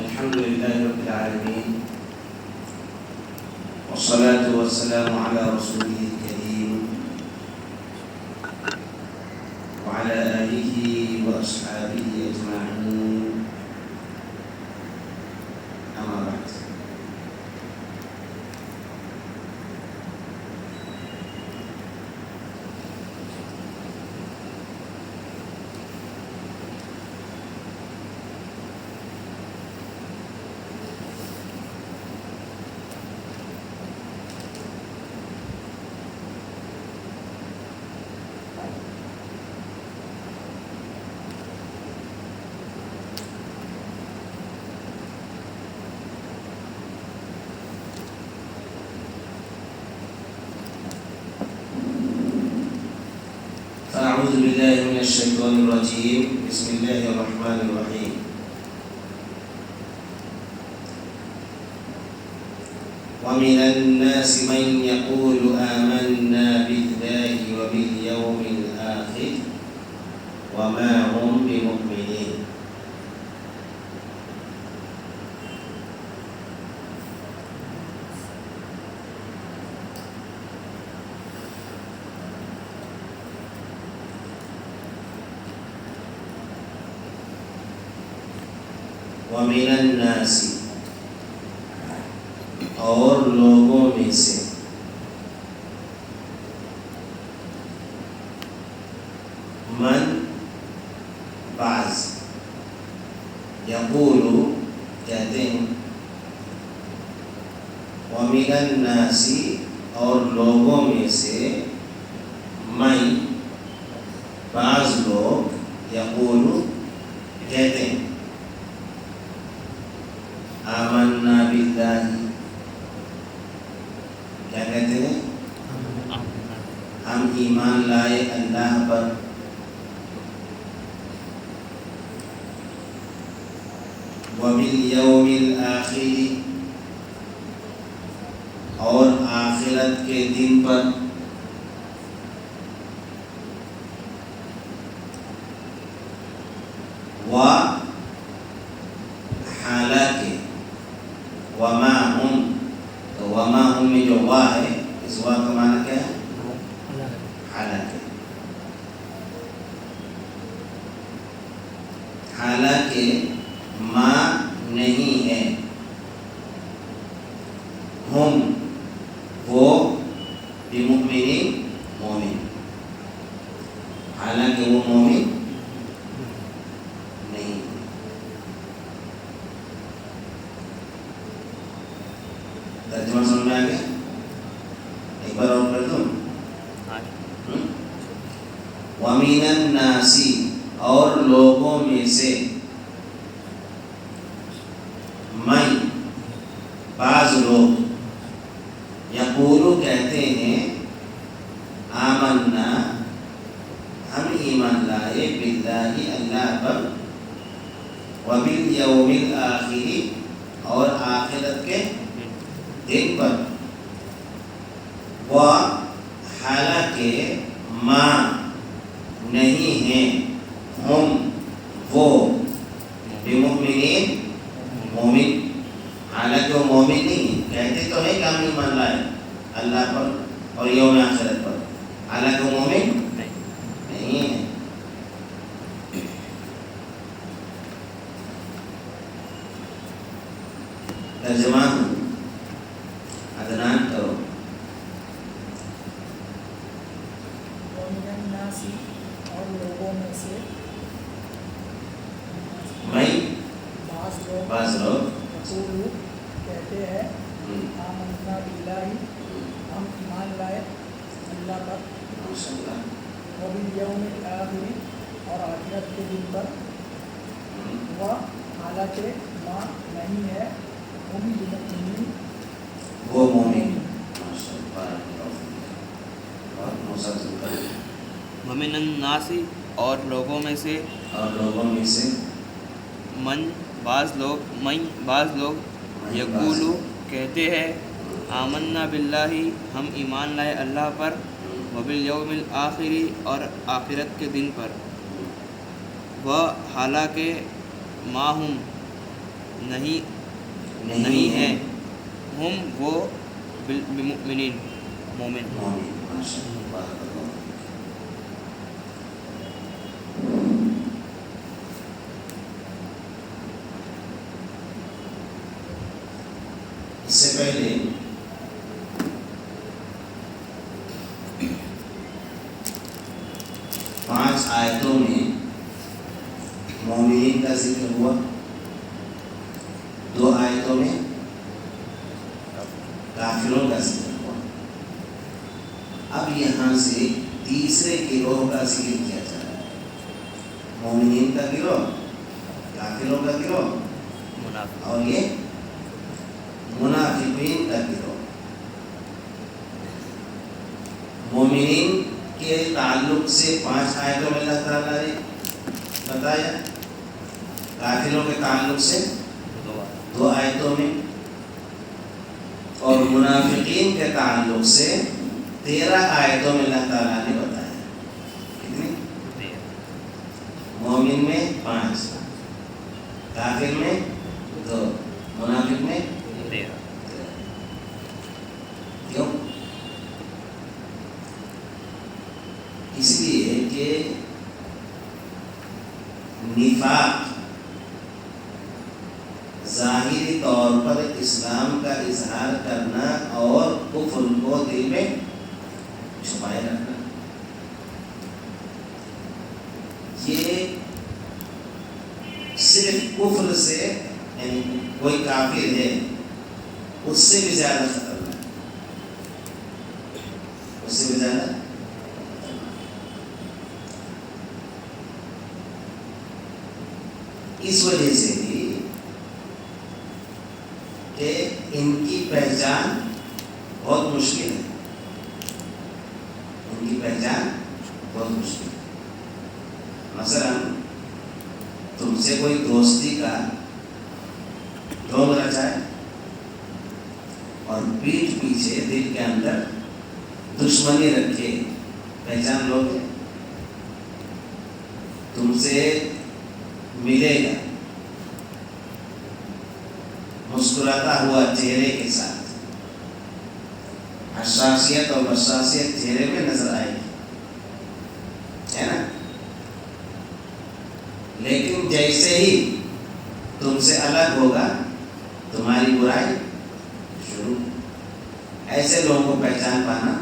الحمد لله رب العالمين والصلاة والسلام على رسوله الكريم وعلى آله وأصحابه أجمعين. أما بعد، أعوذ بالله من الشيطان الرجيم. بسم الله الرحمن الرحيم. ومن الناس من يقول آمنا بالله وباليوم الآخر وما هم بمؤمنين. وَمِنَ النَّاسِ اور لوگوں میں سے من بعض یقول کہتے ہیں وَمِنَ النَّاسِ اور لوگوں میں سے من بعض لوگ یقول کہتے ہیں آمنا باللہ کیا کہتے ہیں؟ ہم ایمان لائے اللہ پر وبالیوم الآخر اور آخرت کے دن پر حالانکہ وما ہم تو وما ہم میں جو وا ہے اس وا کا معنی کیا ہے؟ حالانکہ حالانکہ ما نہیں ہے ہم وہ بمؤمنین مومن حالانکہ وہ مومن نہیں. ترجمہ سمجھ میں آ گیا؟ ایک بار اور کر دوں. وَمِنَ النَّاسِ اور لوگوں میں سے من بعض لوگ یقولو کہتے ہیں آمنا ہم ایمان لائے باللہ اللہ پر وبالیوم الآخر اور آخرت کے دن پر وہ حالانکہ ما نہیں ہیں ہم وہ بمؤمنین مومن حالانکہ وہ مومن نہیں ہیں. کہتے تو ہیں کہ ہم ایمان لائے اللہ پر اور یوم آخرت پر حالانکہ وہ مومن نہیں ہیں. ترجمان عدنان کرو. وَمِنَ النَّاسِ اور لوگوں میں سے میں بعض لوگ یقول کہتے ہیں آمنا باللہ ہم ایمان لائے اللہ پر وبالیوم الآخر اور آخرت کے دن پر وہ حالانکہ ما نہیں ہے ہم بمؤمنین وہ مومن. ومن الناس اور لوگوں میں سے من بعض لوگ یقولو کہتے ہیں آمنا باللہ ہم ایمان لائے اللہ پر وبالیوم الآخر اور آخرت کے دن پر وہ حالانکہ ماہم نہیں ہیں ہم وہ بالمؤمنین مومن. مومن. ماشاء اللہ. بارک اللہ. اس سے پہلے پانچ آیتوں میں مومنین کا ذکر ہوا, 2 آیتوں میں کافروں کا ذکر ہوا. اب یہاں سے تیسرے گروہ کا ذکر کیا جا رہا ہے. مومنین کا گروہ, کافروں کا گروہ, منافق. اور یہ منافقین کا گروہ. مومنین کے تعلق سے 5 آیتوں میں اللہ تعالیٰ نے بتایا, کافروں کے تعلق سے 2 آیتوں میں, اور منافقین کے تعلق سے 13 آیتوں میں اللہ تعالیٰ نے بتایا. کتنی؟ مومن میں 5, کافر میں 2, منافق میں 13. کیوں؟ اس لیے کہ نفاق ظاہری طور پر اسلام کا اظہار کرنا اور کفر کو دل میں چھپائے رکھنا, یہ صرف کفر سے, یعنی کوئی کافر ہے اس سے بھی زیادہ خطرناک, اس سے بھی زیادہ. اس وجہ سے بھی کہ ان کی پہچان بہت مشکل ہے, ان کی پہچان بہت مشکل ہے. مثلا تم سے کوئی دوستی کا ڈھونگ رچائے اور پیٹھ پیچھے دل کے اندر دشمنی رکھے, پہچان لوگ ہیں. تم سے ملے گا مسکراتا ہوا چہرے کے ساتھ, حساسیت اور حساسیت چہرے میں نظر آئے گی, ہے نا. لیکن جیسے ہی تم سے الگ ہوگا تمہاری برائی شروع. ایسے لوگوں کو پہچان پانا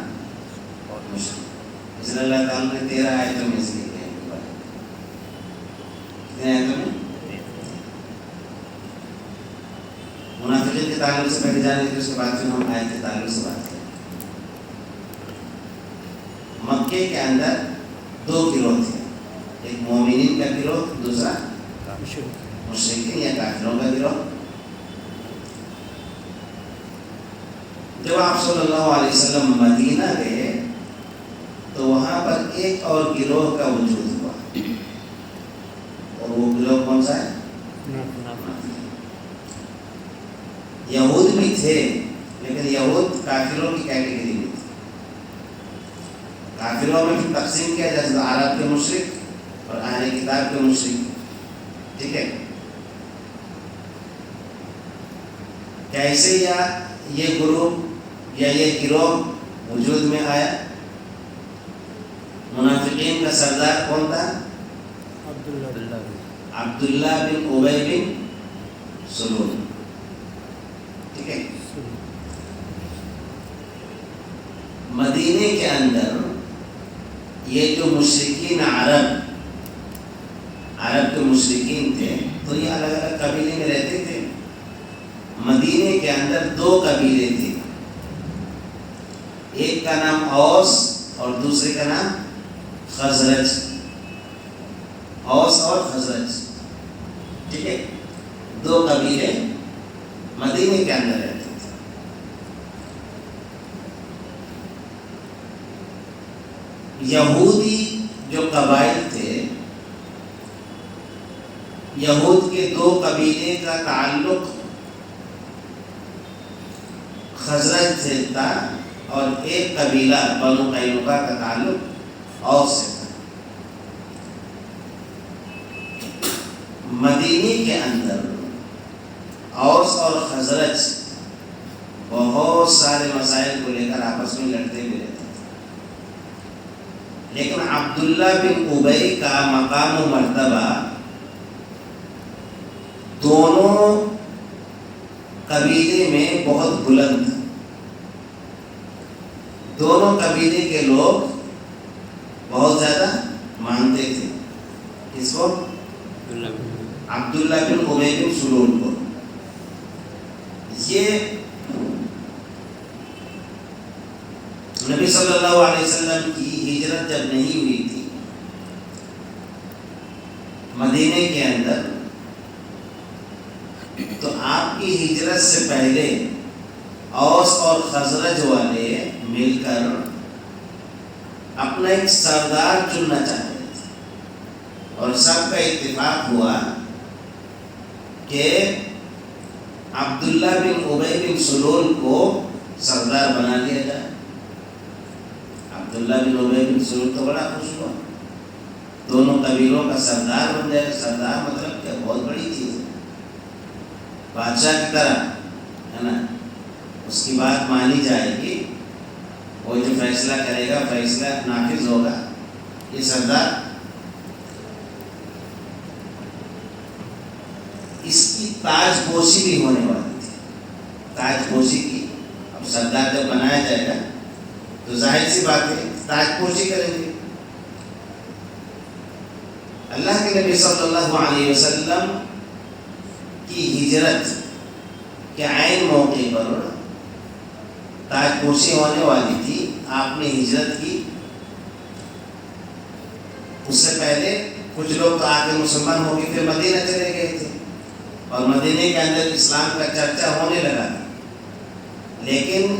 بہت مشکل. اس لیے اللہ تعالیٰ نے 13 آیتوں میں ذکر کیا. کتنے آیتوں میں؟ منافقین کے تعلق سے پہلے جانے کے اس کے بعد پھر ہم آیت کے تعلق سے بات کریں. مکے کے اندر 2 گروہ تھے, ایک مومنین کا گروہ, دوسرا مشرکین یا کافروں کا گروہ. جب آپ صلی اللہ علیہ وسلم مدینہ گئے تو وہاں پر ایک اور گروہ کا وجود ہوا, اور وہ گروہ کون سا ہے؟ یہود بھی تھے, لیکن یہود کافروں کی کیٹیگری میں تھے. کافروں میں بھی تقسیم کیا جیسے عرب کے مشرک اور اہل کتاب کے مشرک. ٹھیک ہے, کیسے یا یہ گروپ یا یہ گروہ وجود میں آیا؟ منافقین کا سردار کون تھا؟ عبداللہ بن ابی بن سلول. ٹھیک ہے, مدینے کے اندر یہ جو مشرکین عرب کے مشرکین تھے تو یہ الگ الگ قبیلے میں رہتے تھے. مدینے کے اندر 2 قبیلے تھے, ایک کا نام اوس اور دوسرے کا نام خزرج. اوس اور خزرج, ٹھیک ہے, 2 قبیلے مدینے کے اندر رہتے تھے. یہودی جو قبائل تھے, یہود کے 2 قبیلے کا تعلق خزرج سے تھا اور ایک قبیلہ بنو قینقاع کا تعلق اوس سے تھا. مدینے کے اندر اوس اور خزرج بہت سارے مسائل کو لے کر آپس میں لڑتے بھی رہتے تھے، لیکن عبداللہ بن ابی کا مقام و مرتبہ دونوں قبیلے میں بہت بلند تھا۔ دونوں قبیلے کے لوگ بہت زیادہ مانتے تھے اس کو، عبداللہ بن ابی بن سلول کو۔ یہ نبی صلی اللہ علیہ وسلم کی ہجرت جب نہیں ہوئی تھی مدینے کے اندر، تو آپ کی ہجرت سے پہلے اوس اور خزرج والے مل کر اپنا ایک سردار چننا چاہتے تھے، اور سب کا اتفاق ہوا کہ عبداللہ بن ابی بن سلول کو سردار بنا لیا جائے۔ عبداللہ بن ابی بن سلول تو بڑا خوش ہوا، دونوں قبیلوں کا سردار بن جائے۔ سردار مطلب کیا، بہت بڑی چیز ہے، بادشاہ کی طرح ہے نا، اس کی بات مانی جائے گی، وہ جو فیصلہ کرے گا فیصلہ نافذ ہوگا۔ یہ سردار، اس کی تاج پوشی بھی ہونے والی تھی، تاج پوشی کی۔ اب سردار جب بنایا جائے گا تو ظاہر سی بات ہے تاج پوشی کریں گے۔ اللہ کے نبی صلی اللہ علیہ وسلم کی ہجرت کے عین موقع پر تاج پوشی ہونے والی تھی، آپ نے ہجرت کی۔ اس سے پہلے کچھ لوگ تو آ کے مسلمان ہو کے پھر مدینہ چلے گئے تھے، اور مدینے کے اندر اسلام کا چرچا ہونے لگا تھا، لیکن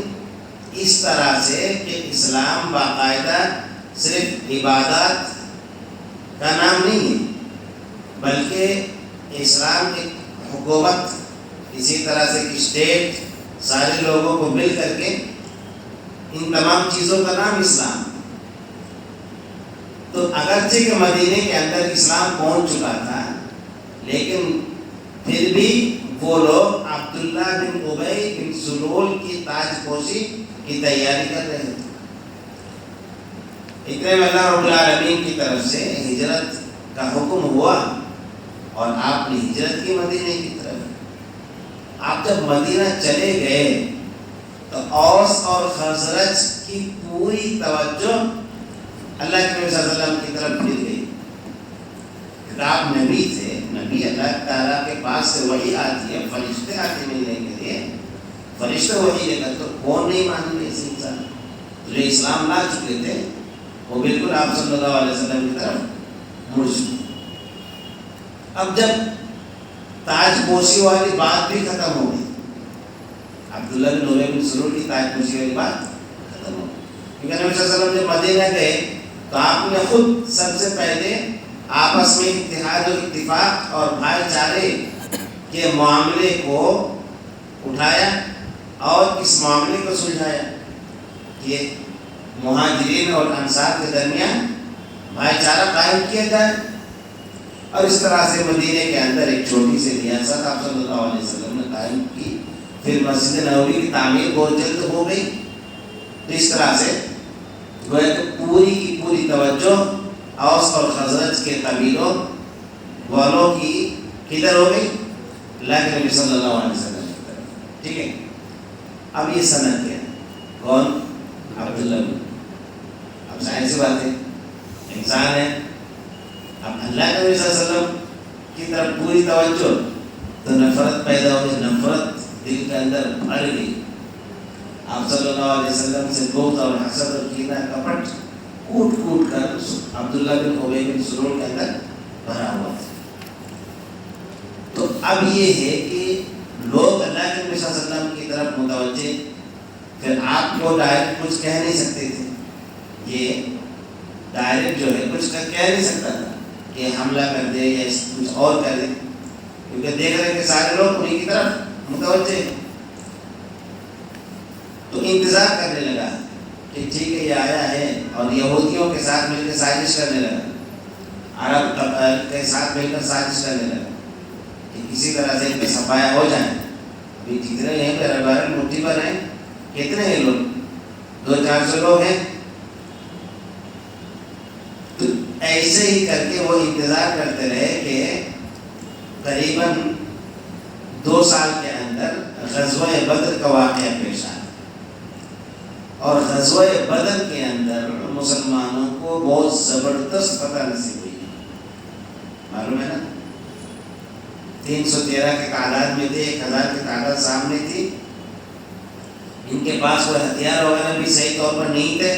اس طرح سے کہ اسلام باقاعدہ صرف عبادات کا نام نہیں ہے، بلکہ اسلام ایک حکومت، اسی طرح سے اسٹیٹ، سارے لوگوں کو مل کر کے ان تمام چیزوں کا نام اسلام۔ تو اگرچہ کہ مدینے کے اندر اسلام پہنچ چکا تھا، لیکن پھر بھی وہ لوگ عبداللہ بن ابی بن سلول کی تاج پوشی کی تیاری کر رہے تھے۔ اتنے میں اللہ رب العالمین کی طرف سے ہجرت کا حکم ہوا، اور آپ نے ہجرت کی مدینے کی طرف۔ آپ جب مدینہ چلے گئے تو اوس اور خزرج کی پوری توجہ اللہ کے نبی صلی اللہ علیہ وسلم کی طرف پھر گئی، کیونکہ آپ نبی تھے۔ نبی اللہ تعالیٰ کے پاس سے وحی آتی ہے، فرشتے آتے ملنے کے لیے، فرشتے وحی لے کر، تو کون نہیں مان گے اس انسان؟ جو اسلام لا چکے تھے وہ بالکل آپ صلی اللہ علیہ وسلم کی طرف مڑ چکے۔ اب جب تاج پوشی والی بات بھی ختم ہو گئی، عبداللہ بن ابی بن سلول کی تاج پوشی والی بات ختم ہو گئی، کیونکہ نبی صلی اللہ علیہ وسلم جب مدینہ گئے تو آپ نے خود سب سے پہلے آپس میں اتحاد و اتفاق اور بھائی چارے کے معاملے کو اٹھایا، اور اس معاملے کو سلجھایا کہ مہاجرین اور انصار کے درمیان بھائی چارہ قائم کیا جائے۔ اور اس طرح سے مدینے کے اندر ایک چھوٹی سی ریاست آپ صلی اللہ علیہ وسلم نے قائم کی۔ پھر مسجد نبوی کی تعمیر بہت جلد ہو گئی۔ تو اس طرح سے گویا کہ پوری کی پوری توجہ اوس اور خزرج کے قبیلوں والوں کی کدھر ہو گئی؟ اللہ کے نبی صلی اللہ علیہ وسلم کی طرف۔ ٹھیک ہے، اب یہ سند کیا ہے؟ کون؟ عبداللہ بن۔ اب ظاہر سی بات ہے، انسان ہے، اب اللہ کے نبی صلی اللہ علیہ وسلم کی طرف پوری توجہ، تو نفرت پیدا ہو گئی، نفرت دل کے اندر بڑھ گئی۔ آپ صلی اللہ علیہ وسلم سے بغض اور حسد اور کینہ کپٹ کوٹ کوٹ کر عبداللہ بن ابی بن سلول کے اندر بھرا ہوا تھا۔ تو اب یہ ہے کہ لوگ اللہ کے نبی صلی اللہ علیہ وسلم کی طرف متوجہ، پھر آپ کو ڈائریکٹ کچھ کہہ نہیں سکتے تھے، یہ ڈائریکٹ جو ہے کچھ کہہ نہیں سکتا تھا کہ حملہ کر دے یا کچھ اور کر دے، کیونکہ دیکھ رہے کہ سارے لوگ انہیں کی طرف متوجہ۔ تو انتظار کرنے لگا کہ ٹھیک ہے یہ آیا ہے، اور یہودیوں کے ساتھ مل کے سازش کرنے لگا، عرب کے ساتھ مل کر سازش کرنے لگا کہ کسی طرح سے ان پہ صفایا ہو جائے۔ ابھی کتنے ہیں بہرحال مٹھی پر ہیں, کتنے ہیں لوگ, 200-400 لوگ ہیں. تو ایسے ہی کر کے وہ انتظار کرتے رہے کہ قریباً 2 سال کے اندر غزوہ بدر کا واقعہ پیش آیا, اور غزوہ بدر کے اندر مسلمانوں کو بہت زبردست فتح نصیب ہوئی. معلوم ہے نا, 313 کے تعداد میں تھے, 1000 کی تعداد سامنے تھی. ان کے پاس کوئی ہتھیار وغیرہ بھی صحیح طور پر نہیں تھے,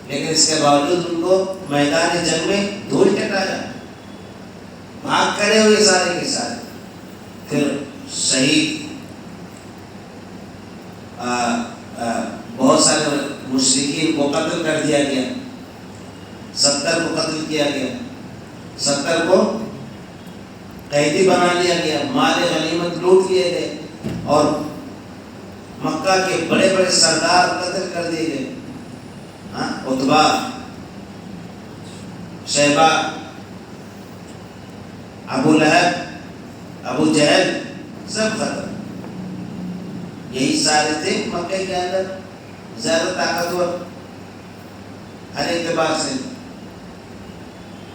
لیکن اس کے باوجود ان کو میدان جنگ میں دھول چٹایا, بھاگ کھڑے ہوئے سارے کے سارے. پھر شہید بہت سارے مشرکین کو قتل کر دیا گیا, 70 کو قتل کیا گیا, 70 کو قیدی بنا لیا گیا, مال غنیمت لوٹ لیے گئے, اور مکہ کے بڑے بڑے سردار قتل کر دیے گئے. عتبہ, شیبہ, ابو لہب, ابو جہل, سب ختم. یہی سارے تھے مکہ کے اندر زیادہ طاقتور ہر اعتبار سے.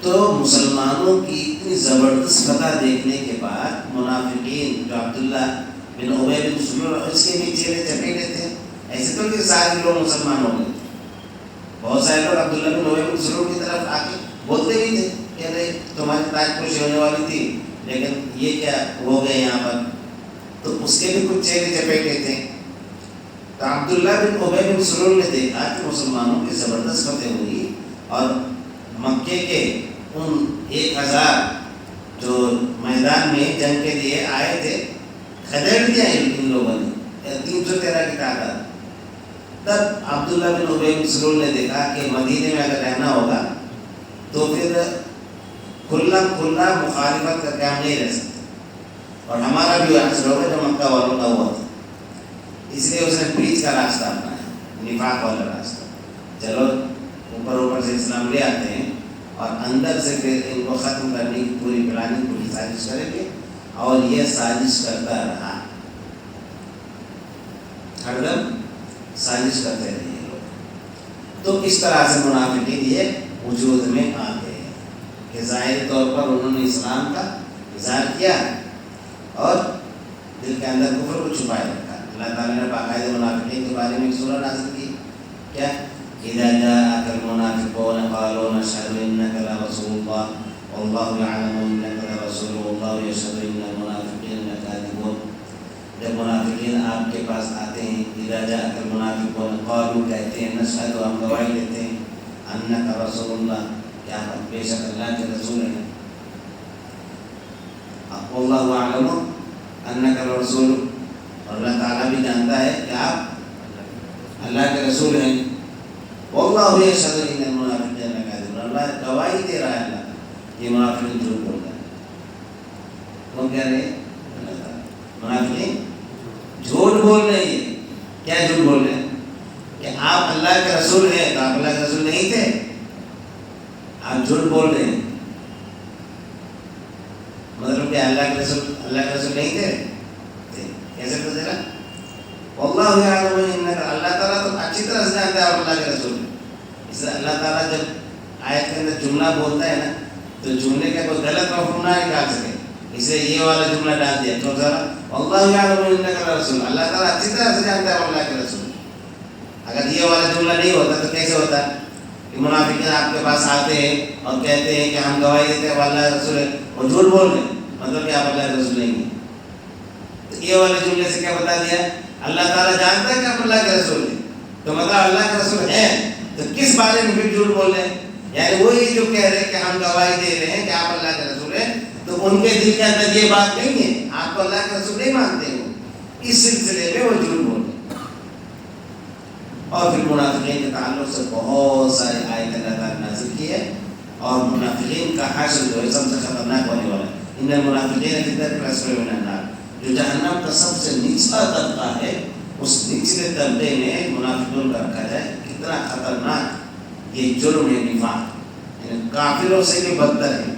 تو مسلمانوں کی اتنی زبردست فتح دیکھنے کے بعد منافقین جو عبداللہ بن ابی بن سلول اس کے بھی چہرے چپیٹے تھے. ایسے تو کہ سارے لوگ مسلمان ہو گئے, بہت سارے لوگ عبداللہ بن ابی بن سلول کی طرف آ کے بولتے بھی تھے کہ ارے تمہاری تاج پوشی ہونے والی تھی, لیکن یہ کیا ہو گئے یہاں پر. تو اس کے بھی کچھ چہرے چپیٹے تھے. تو عبداللہ بن ابی بن سلول نے دیکھا کہ مسلمانوں کی زبردست فتح ہوئی, اور مکے کے ان 1000 جو میدان میں جنگ کے لیے آئے تھے خدیڑ دیا ان لوگوں نے 313 کی تعداد. تب عبداللہ بن ابی بن سلول نے دیکھا کہ مدینے میں اگر رہنا ہوگا تو پھر کھلا مخالفت کر کے ہم نہیں رہ سکتے, اور ہمارا بھی حاصل ہوگا جو مکہ والوں کا ہوا تھا. اس لیے اس نے بیچ کا راستہ اپنایا, نفاق والا راستہ. چلو اوپر سے اسلام لے آتے ہیں, اور اندر سے پھر ان کو ختم کرنے کی پوری پلاننگ پوری سازش کریں گے. اور یہ سازش کرتا رہا, ہر دم سازش کرتے رہے یہ لوگ. تو اس طرح سے منافقین یہ وجود میں آ گئے کہ ظاہری طور پر انہوں نے اسلام کا اظہار کیا اور دل کے اندر کفر کو چھپائے رکھا. اللہ تعالیٰ نے باقاعدہ منافقین کے بارے میں ایک سورہ نازل کی, کیا اذا جاءك المنافقون قالوا نشهد انك لرسول الله والله يعلم انك لرسول والله يشهد ان المنافقين لكاذبون. جب منافقین آپ کے پاس آتے ہیں, اذا جاءك المنافقون قالوا کہتے ہیں, نشهد ہم گواہی دیتے ہیں, انك رسول اللہ کیا بے شک اللہ کے رسول ہیں, والله يعلم انك لرسول, اور اللہ تعالیٰ بھی جانتا ہے کہ آپ اللہ کے رسول ہیں. واللہ یشہد ان المنافقین لکاذبون, اللہ گواہی دے رہا ہے اللہ یہ منافقین جھوٹ بول رہے ہیں. کون کہہ رہے ہیں؟ اللہ تعالیٰ. منافقین جھوٹ بول رہے ہیں. کیا جھوٹ بول رہے ہیں؟ کہ آپ اللہ کے رسول ہیں, تو آپ اللہ کے رسول نہیں تھے, آپ جھوٹ بول رہے ہیں. مطلب کہ اللہ کے رسول نہیں تھے. کیسے پتہ چلا؟ واللہ یعلم انک, اللہ تعالیٰ تو اچھی طرح سے جانتا ہے آپ اللہ کے رسول ہیں. اس لیے اللہ تعالیٰ جب آیت کے اندر جملہ بولتا ہے نا, تو جملے کا کوئی غلط مفہوم نہ نکال سکے, اس لیے یہ والا جملہ ڈال دیا. تو واللہ یعلم انک لرسول, اللہ تعالیٰ اچھی طرح سے جانتا ہے آپ اللہ کے رسول. اگر یہ والا جملہ نہیں ہوتا تو کیسے ہوتا کہ منافقین آپ کے پاس آتے ہیں اور کہتے ہیں کہ ہم گواہی دیتے ہیں وہ اللہ کے رسول ہے, وہ جھوٹ بول رہے ہیں, مطلب کہ آپ اللہ کے رسول نہیں ہیں. یہ والے جملے سے کیا بتا دیا؟ اللہ تعالیٰ جانتا ہے کہ آپ اللہ کے رسول ہیں, تو مطلب اللہ کے رسول ہیں, تو کس بارے میں پھر جھوٹ بول رہے ہیں؟ یعنی وہی جو کہہ رہے ہیں کہ ہم گواہی دے رہے ہیں کہ آپ اللہ کے رسول ہیں, تو ان کے دل کے اندر یہ بات نہیں ہے, آپ کو اللہ کے رسول نہیں مانتے ہیں, اس سلسلے میں وہ جھوٹ بول رہے ہیں. اور پھر منافقین کے تعلق سے بہت سارے آیت اللہ تعالیٰ نے نازل کی ہے, اور منافقین کا حشر جو ہے سب سے خطرناک ہونے والا ہے. ان المنافقین فی الدرک الاسفل من النار, جو جہنم کا سب سے نچلا طبقہ ہے, اس نچلے طبقے میں منافقوں کا رکھا جائے. کتنا خطرناک یہ جرم ہے نفاق, یعنی کافروں سے بھی بدتر ہے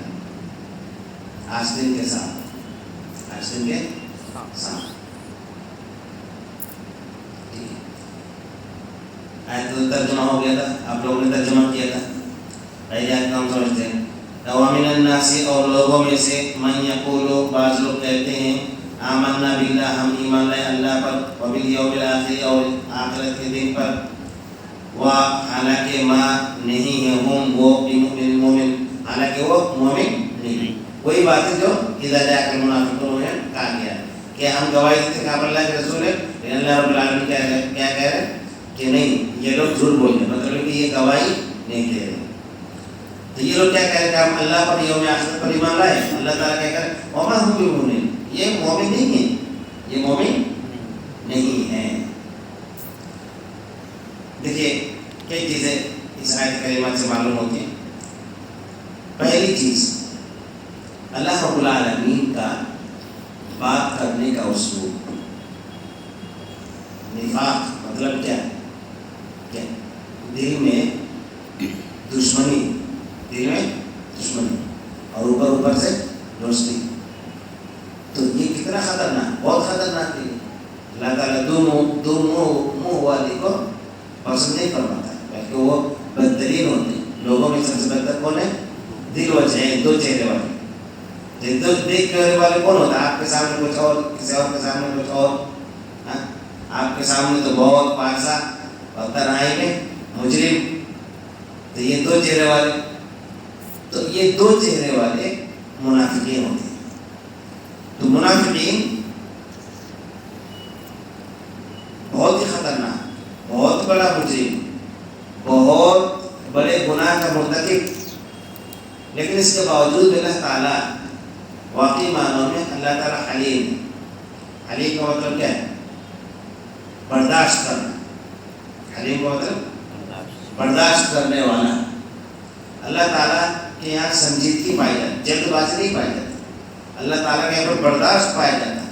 آج دن کے ساتھ, آج دن کے ساتھ. آیت تو ترجمہ ہو گیا تھا, آپ لوگوں نے ترجمہ کیا تھا, پہلی آیت کا ہم سمجھتے ہیں. وَمِنَ النَّاسِ اور لوگوں میں سے مَن یقول بعض لوگ کہتے ہیں آمنا باللہ ہم ایمان لائے اللہ پر, وبالیوم الآخر اور آخرت کے دن پر, حالانکہ ما نہیں ہے ہم وہ بمؤمن مومن, حالانکہ وہ مومن نہیں. وہی بات ہے جو اذا جاء المنافقون میں کہا گیا کہ ہم گواہی دیتے کہ آپ اللہ کے رسول ہیں, لیکن اللہ رب العالمین کیا کہہ رہے ہیں کہ نہیں یہ لوگ جھوٹ بول رہے ہیں, مطلب کہ یہ گواہی نہیں دے رہے. تو یہ لوگ کیا کہہ رہے ہیں کہ ہم اللہ پر یوم آخرت پر ایمان لائے, اللہ تعالیٰ کیا کہہ رہے ہیں وما ہم بمؤمنین, یہ مومن نہیں ہے, یہ مومن نہیں ہے. دیکھیے کئی چیزیں اس آیت کریمہ سے معلوم ہوتی ہیں. پہلی چیز اللہ رب العالمین کا بات کرنے کا اسلوب. نفاق مطلب کیا ہے کہ دل میں دشمنی, دل میں دشمنی اور اوپر سے دوستی. تو یہ کتنا خطرناک, بہت خطرناک ہے. اللہ تعالیٰ دو منہ والے کو پسند نہیں فرماتا ہے, بلکہ وہ بدترین ہوتے ہیں. لوگوں میں سب سے بدتر کون ہے؟ دل و چہرے, دو چہرے والے. دیکھ کے والے کون ہوتا ہے؟ آپ کے سامنے کچھ اور, کسی اور کے سامنے کچھ اور. آپ کے سامنے تو بہت پارسا اور تنہائی میں مجرم. تو یہ دو چہرے والے, تو یہ دو چہرے والے منافقین ہوتے ہیں. تو منافقین بہت ہی خطرناک, بہت بڑا مجرم, بہت بڑے گناہ کا مرتکب. لیکن اس کے باوجود اللہ تعالیٰ واقعی معنوں میں اللہ تعالیٰ حلیم ہے. حلیم کا مطلب کیا ہے؟ برداشت کرنا. حلیم کا مطلب برداشت کرنے والا. اللہ تعالیٰ کے یہاں سنجیدگی پائی جاتی, جلد بازی نہیں پائی جاتی. اللہ تعالیٰ کے یہاں پر برداشت پایا جاتا ہے.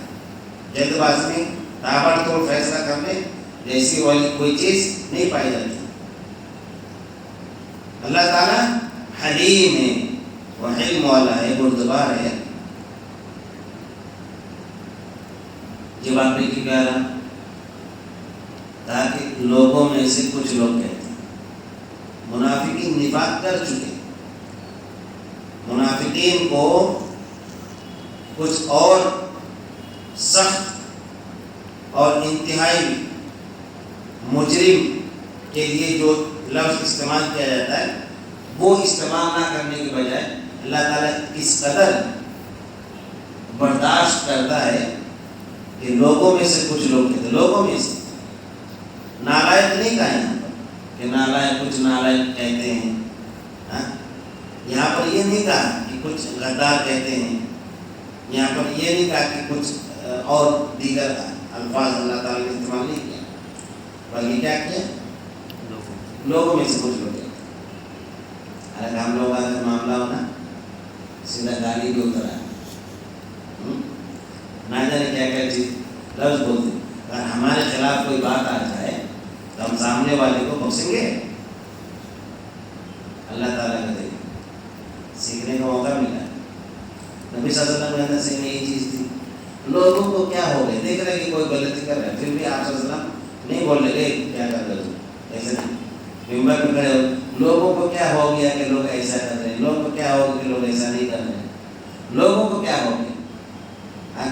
جلد بازی میں تابڑ توڑ فیصلہ کرنے جیسی والی کوئی چیز نہیں پائی جاتی. اللہ تعالیٰ حلیم ہے, وہ حلم والا ہے, بردبار ہے. یہ بات بھی کیوں کہہ رہا, تاکہ لوگوں میں سے کچھ لوگ کہتے ہیں منافقین نفاق کر چکے, منافقین کو کچھ اور سخت اور انتہائی مجرم کے لیے جو لفظ استعمال کیا جاتا ہے وہ استعمال نہ کرنے کے بجائے اللہ تعالیٰ اس قدر برداشت کرتا ہے کہ لوگوں میں سے کچھ لوگ کہتے ہیں, لوگوں میں سے نالائق نہیں کہا یہاں پر کہ نالائق کچھ نالائق کہتے ہیں. یہاں پر یہ نہیں کہا کہ کچھ غدار کہتے ہیں, یہاں پر یہ نہیں کہا کہ کچھ اور دیگر الفاظ اللہ تعالیٰ نے استعمال نہیں کیا, بلکہ کیا کیا لوگوں میں سے کچھ لوگ کہتے ہیں. حالانکہ ہم لوگ کا معاملہ ہونا سیدھا گالی بھی اتر آئے, نہ جانے کیا کیا چیز لفظ بولتے. اگر ہمارے خلاف کوئی بات آ جائے تو ہم سامنے والے کو بخشیں گے؟ اللہ تعالیٰ کا دیکھ سیکھنے کا موقع ملا. نبی صلی اللہ علیہ وسلم سے یہی چیز تھی. لوگوں کو کیا ہو گیا, دیکھ رہے کہ کوئی غلطی کر رہا ہے, پھر بھی آپ صلی اللہ علیہ وسلم نہیں بول رہے کیا کر رہے ہو, ایسے نہیں. ممبر پہ کھڑے ہو, لوگوں کو کیا ہو گیا کہ لوگ ایسا کر رہے ہیں, لوگوں کو کیا ہو گیا کہ لوگ ایسا نہیں کر رہے ہیں, لوگوں کو کیا ہو گیا.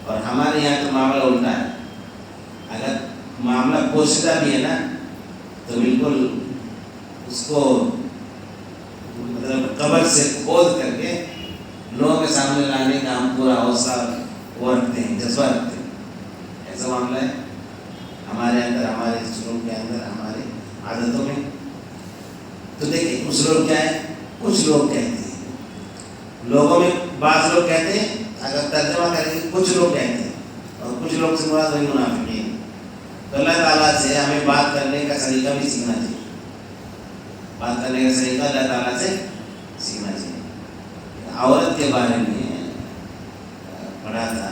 اور ہمارے یہاں تو معاملہ الٹا ہے. اگر معاملہ پوشیدہ بھی ہے نا تو بالکل اس کو مطلب قبر سے کھود کر کے لوگوں کے سامنے لانے کا ہم پورا حوصلہ وہ رکھتے ہیں, جذبہ رکھتے ہیں. ایسا معاملہ ہے ہمارے اندر, ہمارے سلوک کے اندر, ہمارے عادتوں میں. تو دیکھیں کچھ لوگ کیا ہے, کچھ لوگ کہتے ہیں, لوگوں میں بعض لوگ کہتے ہیں, اگر ترجمہ کریں گے کچھ لوگ کہتے ہیں, اور کچھ لوگ سے مراد وہی منافقین. تو اللہ تعالیٰ سے ہمیں بات کرنے کا طریقہ بھی سیکھنا چاہیے. بات کرنے کا طریقہ اللہ تعالیٰ سے سیکھنا چاہیے. عورت کے بارے میں پڑھا تھا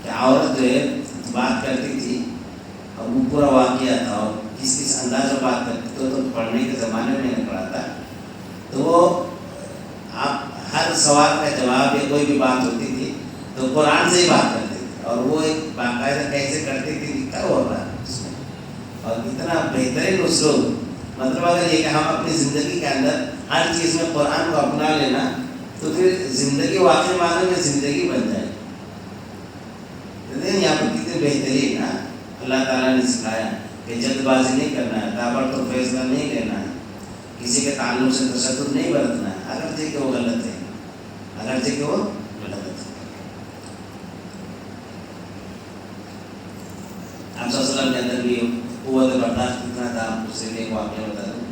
کہ عورت جو ہے بات کرتی تھی اور وہ پورا واقعہ تھا, اور کس انداز میں بات کرتی تو پڑھنے کے زمانے میں نے پڑھا تھا. تو وہ آپ ہر سوال کا جواب یا کوئی بھی بات ہوتی تھی تو قرآن سے ہی بات کرتے تھے, اور وہ ایک باقاعدہ کیسے کرتے تھے, لکھا ہوا رہا اس میں. اور اتنا بہترین اسلوب. مطلب اگر یہ کہ ہم اپنی زندگی کے اندر ہر چیز میں قرآن کو اپنا لینا تو پھر زندگی واقعی معنی میں زندگی بن جائے. یہاں پر کتنے بہترین اللہ تعالیٰ نے سکھایا کہ جلد بازی نہیں کرنا ہے, تابڑتوڑ فیصلہ نہیں لینا ہے, کسی کے تعلق سے تشدد نہیں برتنا ہے, اگرچہ کہ وہ غلط ہے, اگرچہ کہ وہ غلط ہے. آپ صلی اللہ علیہ وسلم کے اندر بھی قوت برداشت کتنا تھا, اس سے ایک واقعہ بتا دوں.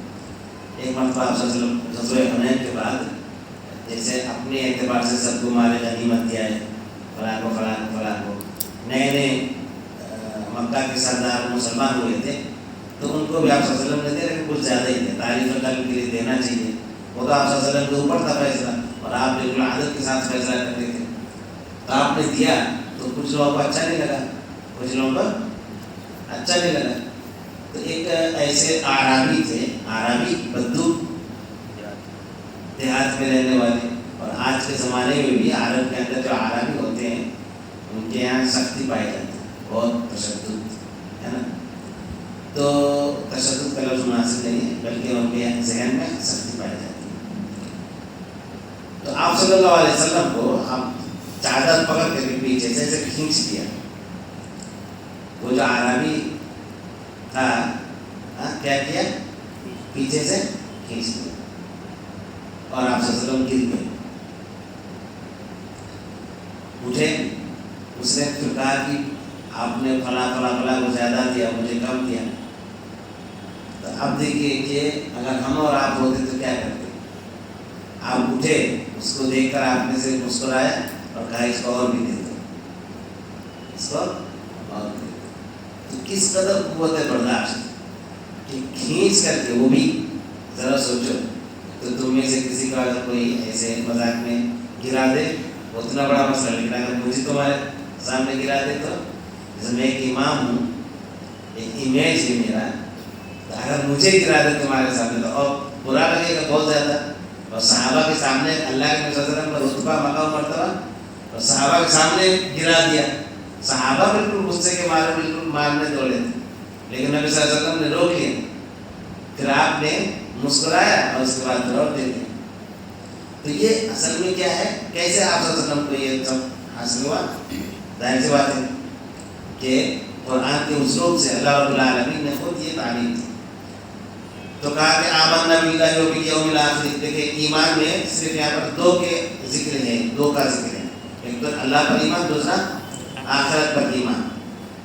ایک مرتبہ آپ صلی اللہ علیہ وسلم غزوہ حنین کے بعد جیسے اپنے اعتبار سے سب کو مال غنیمت دیا ہے, فلاں کو فلاں کو فلاں کو, نئے نئے مکہ کے سردار مسلمان ہوئے تھے تو ان کو بھی آپ صلی اللہ علیہ وسلم نے دے رہے کچھ زیادہ ہی تھے, تعریف قلب کے لیے دینا چاہیے. وہ تو آپ صلی اللہ علیہ وسلم کے اوپر تھا فیصلہ, اور آپ بالکل عادت کے ساتھ فیصلہ کرتے تھے. تو آپ نے دیا تو کچھ لوگوں کو اچھا نہیں لگا, کچھ لوگوں کو اچھا نہیں لگا. تو ایک ایسے اعرابی تھے, اعرابی بدو دیہات میں رہنے والے, اور آج کے زمانے میں بھی عرب کے اندر جو اعرابی ہوتے ہیں ان کے یہاں سختی پائی جاتی ہے, بہت تشدد ہے نا. تو تشدد کا لفظ مناسب نہیں ہے, بلکہ ان کے ذہن میں سختی پائی جاتی ہے. تو آپ صلی اللہ علیہ وسلم کو ہم چادر پکڑ کے پیچھے سے کھینچ دیا. وہ جو عربی تھا کیا کیا, پیچھے سے کھینچ دیا, اور آپ صلی اللہ علیہ وسلم گر گئے. اٹھے, اس نے پھر کہا کہ آپ نے فلاں فلاں فلاں کو زیادہ دیا, مجھے کم دیا. تو اب دیکھیے کہ اگر ہم اور آپ ہوتے تو کیا کرتے. آپ اٹھے, اس کو دیکھ کر آپ نے صرف مسکرایا اور کہا اس کو اور بھی دے دو, اس کو اور بھی دے دو. تو کس قدر قوت برداشت کہ کھینچ کر کے, وہ بھی ذرا سوچو تو تم میں سے کسی کا اگر کوئی ایسے مذاق میں گرا دے اتنا بڑا مسئلہ, لیکن اگر مجھے تمہارے سامنے گرا دے تو جیسے میں ایک امام ہوں, ایک امیج ہے میرا, تو اگر مجھے گرا دے تمہارے سامنے تو اور برا لگے گا بہت زیادہ. اور صحابہ کے سامنے اللہ کے نبی صلی اللہ علیہ وسلم کا رتبہ مقام مرتبہ, اور صحابہ کے سامنے گرا دیا. صحابہ بالکل غصے کے مارے بالکل مارنے دوڑے تھے, لیکن نبی صلی اللہ علیہ وسلم نے روک لیا. پھر آپ نے مسکرایا اور اس کے بعد روک دے دیا. تو یہ اصل میں کیا ہے, کیسے آپ صلی اللہ علیہ وسلم کو یہ سب حاصل ہوا. ظاہر سی بات ہے کہ قرآن کے اسلوب سے اللہ رب العالمین نے خود یہ تعلیم دی. تو کہا کہ آمنا باللہ وبالیوم الآخر. دیکھیں ایمان میں صرف یہاں پر دو کے ذکر ہے, دو کا ذکر ہے, ایک تو اللہ پر ایمان, دوسرا آخرت پر ایمان.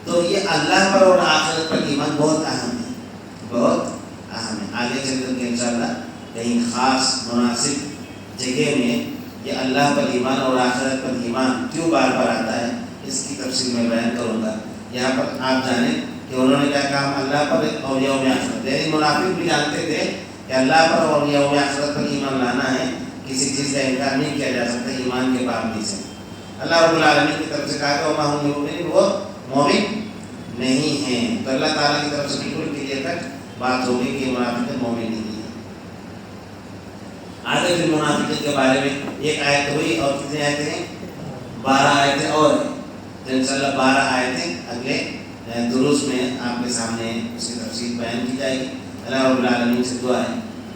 تو یہ اللہ پر اور آخرت پر ایمان بہت اہم ہے, بہت اہم ہے. آگے چل کر کے انشاءاللہ کہیں خاص مناسب جگہ میں یہ اللہ پر ایمان اور آخرت پر ایمان کیوں بار بار آتا ہے اس کی تفصیل میں بیان کروں گا. یہاں پر آپ جانیں کہ انہوں نے کیا کہا, ہم اللہ پر اور یوم آخرت, یعنی منافق بھی جانتے تھے کہ اللہ پر اور یوم آخرت پر ایمان لانا ہے, کسی چیز کا انکار نہیں کیا جا سکتا ایمان کے پابندی سے. اللہ رب العالمین کی طرف سے کہا کہ وما هم بمؤمنین, وہ مومن نہیں ہیں. تو اللہ تعالیٰ کی طرف سے بالکل کلیئر کٹ بات ہوگی کہ منافق مومن نہیں ہے. آگے پھر منافقت کے بارے میں ایک آیت ہوئی, اور کتنے آیتیں ہیں, 12 آیتیں اور ہیں. تو انشاءاللہ 12 آیتیں اگلے دروس میں آپ کے سامنے اس کی تفصیل بیان کی جائے گی. اللہ رب العالمین سے دعا ہے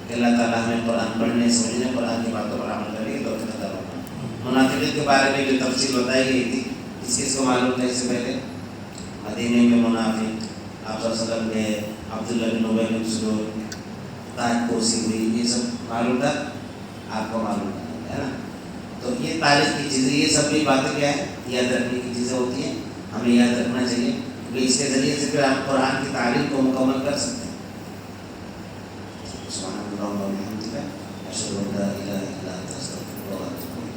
کہ اللہ تعالیٰ ہمیں قرآن پڑھنے, سمجھنے, قرآن کی باتوں پر عمل کرنے کی توفیق عطا فرمائے. منافقت کے بارے میں جو تفصیل بتائی گئی تھی, اس کو معلوم تھا اس سے پہلے مدینے میں منافق آپ صلی اللہ علیہ وسلم گئے, عبداللہ بن ابی بن سلول, تاج پوشی ہوئی, یہ سب معلوم تھا, آپ کو معلوم ہے نا. تو یہ تاریخ کی چیزیں, یہ سب بھی باتیں کیا ہے, یاد رکھنے کی چیزیں ہوتی ہیں, ہمیں یاد رکھنا چاہیے, کیونکہ اس کے ذریعے سے پھر ہم قرآن کی تعلیم کو مکمل کر سکتے ہیں. سبحان اللہ و بحمدہ, اشہد ان لا الہ الا انت, استغفرک و اتوب